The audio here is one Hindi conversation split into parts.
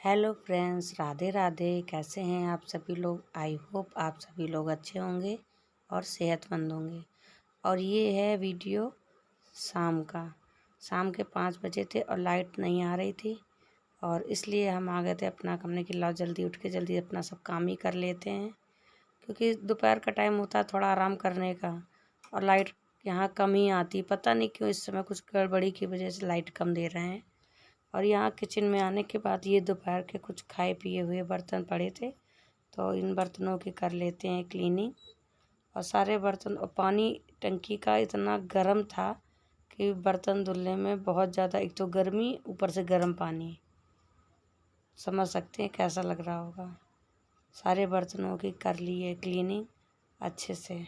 Hello friends, Radhe Radhe. कैसे हैं आप सभी लोग? आई होप आप सभी लोग अच्छे होंगे और सेहतमंद होंगे। और ये है वीडियो शाम के 5 बजे थे और लाइट नहीं आ रही थी, और इसलिए हम आ गए थे अपना हमने कि लाओ जल्दी उठ के जल्दी अपना सब काम ही कर लेते हैं, क्योंकि दोपहर का टाइम होता है थोड़ा आराम करने का। और लाइट यहाँ कम ही आती, पता नहीं क्यों इस समय कुछ गड़बड़ी की वजह से लाइट कम दे रहे हैं। और यहाँ किचन में आने के बाद ये दोपहर के कुछ खाए पिए हुए बर्तन पड़े थे, तो इन बर्तनों की कर लेते हैं क्लीनिंग। और सारे बर्तन, और पानी टंकी का इतना गर्म था कि बर्तन धुलने में बहुत ज़्यादा, एक तो गर्मी ऊपर से गर्म पानी, समझ सकते हैं कैसा लग रहा होगा। सारे बर्तनों की कर ली है क्लीनिंग अच्छे से।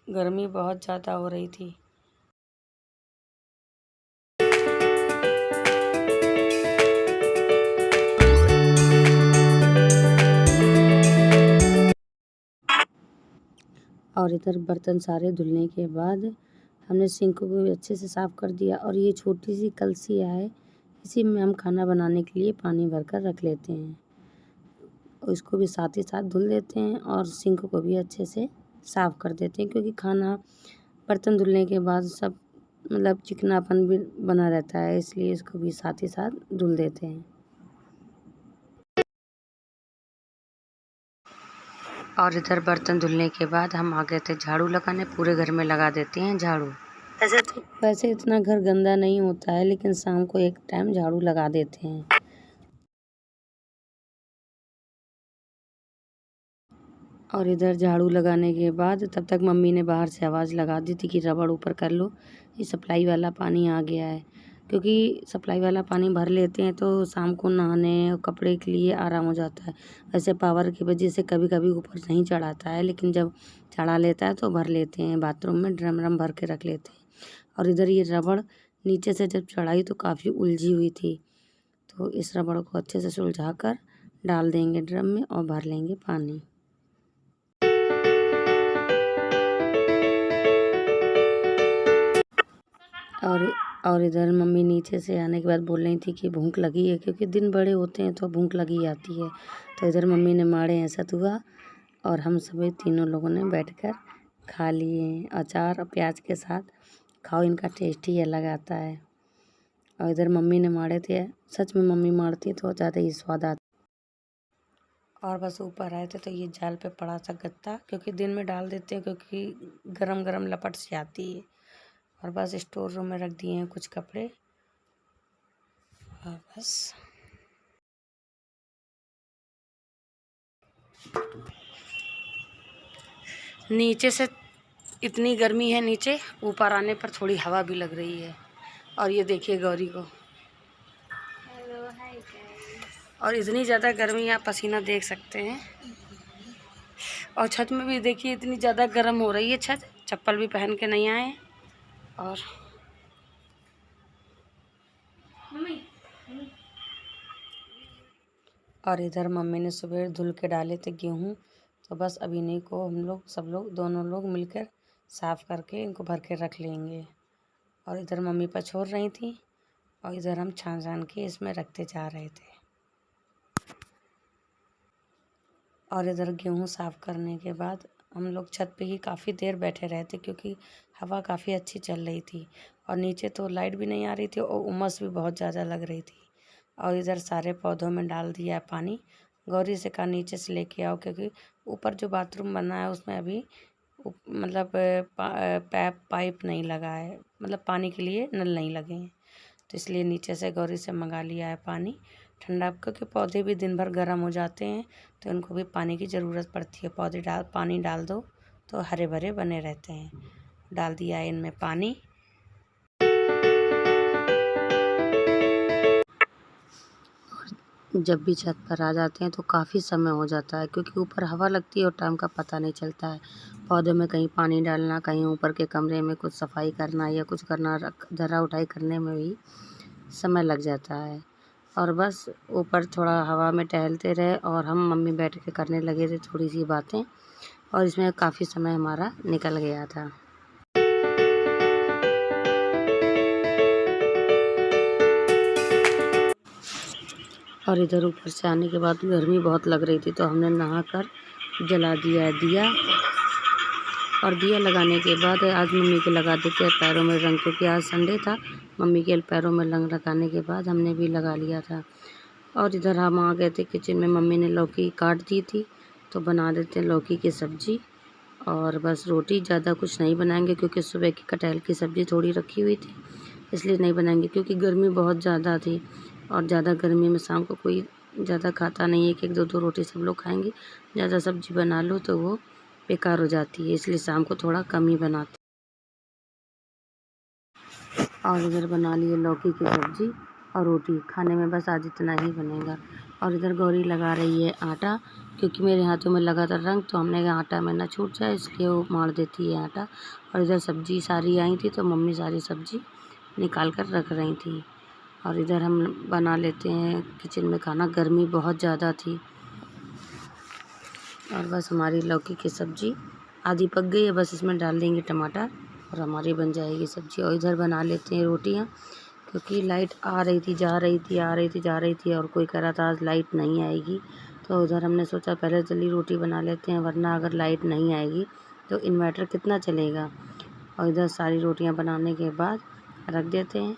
गर्मी बहुत ज़्यादा हो रही थी। और इधर बर्तन सारे धुलने के बाद हमने सिंक को भी अच्छे से साफ़ कर दिया। और ये छोटी सी कलसिया है, इसी में हम खाना बनाने के लिए पानी भरकर रख लेते हैं, और इसको भी साथ ही साथ धुल देते हैं और सिंक को भी अच्छे से साफ़ कर देते हैं, क्योंकि खाना बर्तन धुलने के बाद सब चिकनापन भी बना रहता है, इसलिए इसको भी साथ ही साथ धुल देते हैं। और इधर बर्तन धुलने के बाद हम आ गए थे झाड़ू लगाने। पूरे घर में लगा देते हैं झाड़ू। वैसे इतना घर गंदा नहीं होता है, लेकिन शाम को एक टाइम झाड़ू लगा देते हैं। और इधर झाड़ू लगाने के बाद तब तक मम्मी ने बाहर से आवाज़ लगा दी थी कि रबड़ ऊपर कर लो, ये सप्लाई वाला पानी आ गया है। क्योंकि सप्लाई वाला पानी भर लेते हैं तो शाम को नहाने और कपड़े के लिए आराम हो जाता है। वैसे पावर की वजह से कभी कभी ऊपर नहीं चढ़ाता है, लेकिन जब चढ़ा लेता है तो भर लेते हैं, बाथरूम में ड्रम भर के रख लेते हैं। और इधर ये रबड़ नीचे से जब चढ़ाई तो काफ़ी उलझी हुई थी, तो इस रबड़ को अच्छे से सुलझा कर डाल देंगे ड्रम में और भर लेंगे पानी। और इधर मम्मी नीचे से आने के बाद बोल रही थी कि भूख लगी है, क्योंकि दिन बड़े होते हैं तो भूख लगी आती है। तो इधर मम्मी ने माड़े हैं सतुआ, और हम सभी तीनों लोगों ने बैठकर खा लिए अचार और प्याज के साथ। खाओ, इनका टेस्ट ही अलग आता है। और इधर मम्मी ने माड़े थे, सच में मम्मी मारती तो ज़्यादा ही स्वाद आता। और बस ऊपर आए थे तो ये जाल पे पड़ा सा गत्ता, क्योंकि दिन में डाल देते हैं क्योंकि गरम गरम लपट से आती है। और बस स्टोर रूम में रख दिए हैं कुछ कपड़े, और बस नीचे से इतनी गर्मी है नीचे, ऊपर आने पर थोड़ी हवा भी लग रही है। और ये देखिए गौरी को। Hello, hi guys. और इतनी ज़्यादा गर्मी, आप पसीना देख सकते हैं। और छत में भी देखिए इतनी ज़्यादा गर्म हो रही है छत, चप्पल भी पहन के नहीं आए। और इधर मम्मी ने सुबह धुल के डाले थे गेहूँ, तो बस अभी इन्हीं को हम लोग सब लोग दोनों लोग मिलकर साफ़ करके इनको भर के रख लेंगे। और इधर मम्मी पछोर रही थी, और इधर हम छान छान के इसमें रखते जा रहे थे। और इधर गेहूँ साफ़ करने के बाद हम लोग छत पे ही काफ़ी देर बैठे रहे थे, क्योंकि हवा काफ़ी अच्छी चल रही थी, और नीचे तो लाइट भी नहीं आ रही थी और उमस भी बहुत ज़्यादा लग रही थी। और इधर सारे पौधों में डाल दिया है पानी। गौरी से कहा नीचे से लेके आओ, क्योंकि ऊपर जो बाथरूम बना है उसमें अभी पाइप नहीं लगा है, पानी के लिए नल नहीं लगे हैं, तो इसलिए नीचे से गौरी से मंगा लिया है पानी ठंडा, क्योंकि पौधे भी दिन भर गर्म हो जाते हैं तो उनको भी पानी की ज़रूरत पड़ती है। पानी डाल दो तो हरे भरे बने रहते हैं। डाल दिया है इनमें पानी। जब भी छत पर आ जाते हैं तो काफ़ी समय हो जाता है, क्योंकि ऊपर हवा लगती है और टाइम का पता नहीं चलता है। पौधों में कहीं पानी डालना, कहीं ऊपर के कमरे में कुछ सफाई करना या कुछ करना, धरा उठाई करने में भी समय लग जाता है। और बस ऊपर थोड़ा हवा में टहलते रहे, और हम मम्मी बैठ के करने लगे थे थोड़ी सी बातें, और इसमें काफ़ी समय हमारा निकल गया था। और इधर ऊपर से आने के बाद गर्मी बहुत लग रही थी तो हमने नहाकर जला दिया है दिया। और दिया लगाने के बाद आज मम्मी के लगा देते हैं पैरों में रंग, क्योंकि आज संडे था। मम्मी के पैरों में रंग लगाने के बाद हमने भी लगा लिया था। और इधर हम आ गए थे किचन में। मम्मी ने लौकी काट दी थी तो बना देते हैं लौकी की सब्ज़ी। और बस रोटी, ज़्यादा कुछ नहीं बनाएंगे क्योंकि सुबह की कटहल की सब्ज़ी थोड़ी रखी हुई थी, इसलिए नहीं बनाएंगे। क्योंकि गर्मी बहुत ज़्यादा थी और ज़्यादा गर्मी में शाम को कोई ज़्यादा खाता नहीं है। एक दो दो रोटी सब लोग खाएंगे, ज़्यादा सब्ज़ी बना लो तो वो बेकार हो जाती है, इसलिए शाम को थोड़ा कम ही बनाते। और इधर बना लिए लौकी की सब्ज़ी और रोटी। खाने में बस आज इतना ही बनेगा। और इधर गौरी लगा रही है आटा, क्योंकि मेरे हाथों में लगा था रंग तो हमने कहा आटा में ना छूट जाए, इसलिए वो मार देती है आटा। और इधर सब्ज़ी सारी आई थी तो मम्मी सारी सब्ज़ी निकाल कर रख रही थी। और इधर हम बना लेते हैं किचन में खाना, गर्मी बहुत ज़्यादा थी। और बस हमारी लौकी की सब्ज़ी आधी पक गई है, बस इसमें डाल देंगे टमाटर और हमारी बन जाएगी सब्ज़ी। और इधर बना लेते हैं रोटियां, क्योंकि लाइट आ रही थी जा रही थी, आ रही थी जा रही थी, और कोई कह रहा था आज लाइट नहीं आएगी। तो उधर हमने सोचा पहले जल्दी रोटी बना लेते हैं, वरना अगर लाइट नहीं आएगी तो इन्वर्टर कितना चलेगा। और इधर सारी रोटियाँ बनाने के बाद रख देते हैं।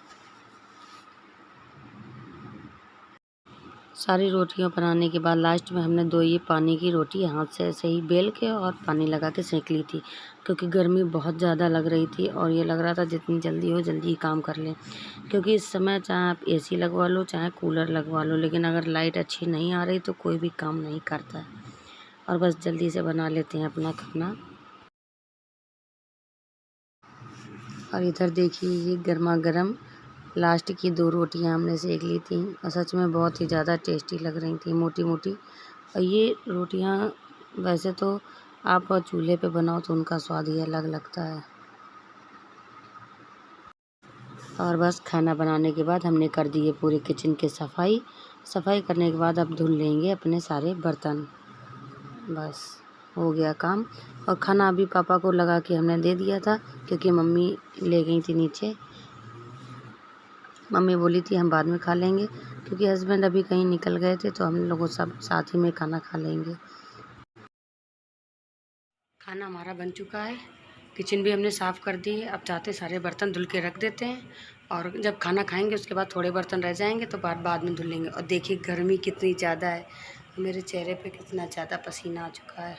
सारी रोटियां बनाने के बाद लास्ट में हमने 2 ये पानी की रोटी हाथ से ऐसे ही बेल के और पानी लगा के सेंक ली थी, क्योंकि गर्मी बहुत ज़्यादा लग रही थी और ये लग रहा था जितनी जल्दी हो जल्दी काम कर लें। क्योंकि इस समय चाहे आप एसी लगवा लो चाहे कूलर लगवा लो, लेकिन अगर लाइट अच्छी नहीं आ रही तो कोई भी काम नहीं करता है। और बस जल्दी से बना लेते हैं अपना खाना। और इधर देखिए ये गर्मा गर्म लास्ट की 2 रोटियां हमने सेक ली थी और सच में बहुत ही ज़्यादा टेस्टी लग रही थी, मोटी मोटी। और ये रोटियां वैसे तो आप चूल्हे पे बनाओ तो उनका स्वाद ही अलग लगता है। और बस खाना बनाने के बाद हमने कर दिए पूरे किचन की सफाई। सफाई करने के बाद अब धुल लेंगे अपने सारे बर्तन। बस हो गया काम। और खाना अभी पापा को लगा के हमने दे दिया था, क्योंकि मम्मी ले गई थी नीचे। मम्मी बोली थी हम बाद में खा लेंगे, क्योंकि हस्बैंड अभी कहीं निकल गए थे तो हम लोग सब साथ ही में खाना खा लेंगे। खाना हमारा बन चुका है, किचन भी हमने साफ़ कर दी है। अब चाहते सारे बर्तन धुल के रख देते हैं, और जब खाना खाएंगे उसके बाद थोड़े बर्तन रह जाएंगे तो बाद में धुल लेंगे। और देखिए गर्मी कितनी ज़्यादा है, मेरे चेहरे पे कितना ज़्यादा पसीना आ चुका है।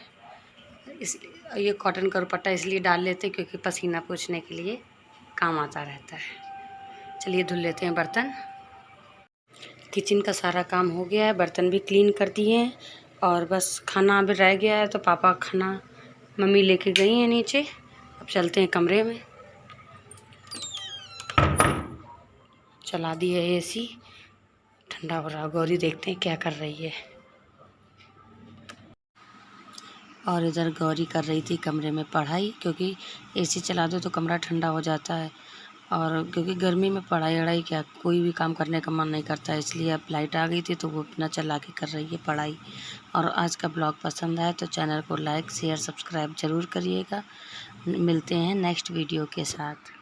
इसलिए ये कॉटन का दुपट्टा इसलिए डाल लेते हैं क्योंकि पसीना पोंछने के लिए काम आता रहता है। चलिए धुल लेते हैं बर्तन। किचन का सारा काम हो गया है, बर्तन भी क्लीन कर दिए हैं, और बस खाना अभी रह गया है। तो पापा खाना मम्मी लेके गई हैं नीचे, अब चलते हैं कमरे में। चला दी है एसी, ठंडा हो रहा। गौरी देखते हैं क्या कर रही है। और इधर गौरी कर रही थी कमरे में पढ़ाई, क्योंकि एसी चला दो तो कमरा ठंडा हो जाता है। और क्योंकि गर्मी में पढ़ाई वढ़ाई क्या कोई भी काम करने का मन नहीं करता है, इसलिए अब लाइट आ गई थी तो वो अपना चला के कर रही है पढ़ाई। और आज का ब्लॉग पसंद आए तो चैनल को लाइक शेयर सब्सक्राइब ज़रूर करिएगा। मिलते हैं नेक्स्ट वीडियो के साथ।